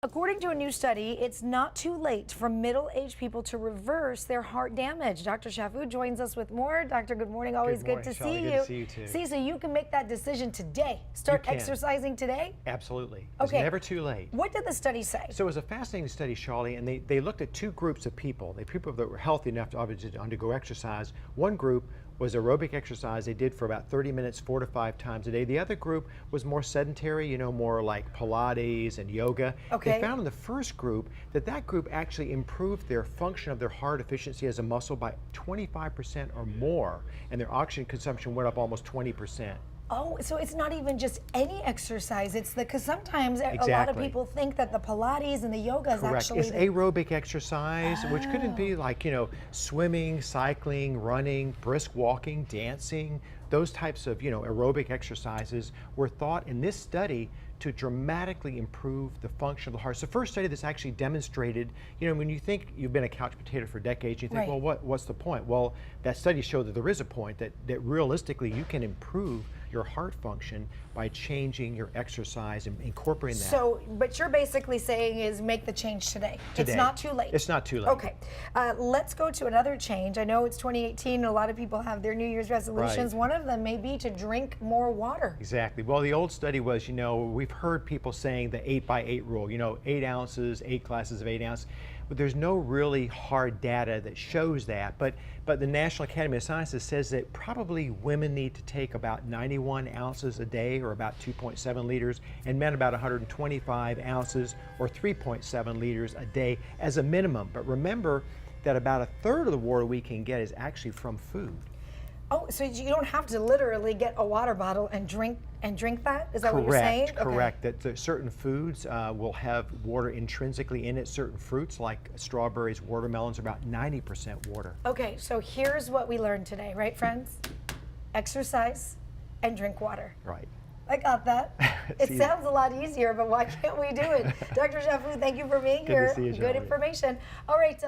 According to a new study, it's not too late for middle-aged people to reverse their heart damage. Dr. Chaffoo joins us with more. Doctor, good morning. Always good to see you. Good to see you too. See, so you can make that decision today. Start exercising today? Absolutely. Okay. It's never too late. What did the study say? So it was a fascinating study, Shally, and they looked at two groups of people. The people that were healthy enough to obviously undergo exercise. One group was aerobic exercise they did for about 30 minutes, 4 to 5 times a day. The other group was more sedentary, you know, more like Pilates and yoga. Okay. They found in the first group that group actually improved their function of their heart efficiency as a muscle by 25% or more, and their oxygen consumption went up almost 20%. Oh, so it's not even just any exercise. It's because sometimes a lot of people think that the Pilates and the yoga is actually It's aerobic exercise, which couldn't be like, you know, swimming, cycling, running, brisk walking, dancing. Those types of, you know, aerobic exercises were thought in this study to dramatically improve the function of the heart. It's the first study that's actually demonstrated, you know, when you think you've been a couch potato for decades, you think, well, what's the point? Well, that study showed that there is a point, that realistically you can improve your heart function by changing your exercise and incorporating that. So, but you're basically saying is make the change today. It's not too late. It's not too late. Okay, let's go to another change. I know it's 2018, and a lot of people have their New Year's resolutions. One of them may be to drink more water. Exactly. Well, the old study was, you know, we've heard people saying the 8x8 rule, you know, 8 ounces, 8 glasses of 8 ounces. But there's no really hard data that shows that. But the National Academy of Sciences says that probably women need to take about 91 ounces a day, or about 2.7 liters, and men about 125 ounces, or 3.7 liters a day as a minimum. But remember that about a third of the water we can get is actually from food. Oh, so you don't have to literally get a water bottle and drink that? Is that what you're saying? Correct. That certain foods will have water intrinsically in it. Certain fruits like strawberries, watermelons, are about 90% water. Okay, so here's what we learned today, right, friends? Exercise and drink water. Right. I got that. It sounds a lot easier, but why can't we do it? Dr. Chaffoo, thank you for being here. Good to see you, Good information. All right.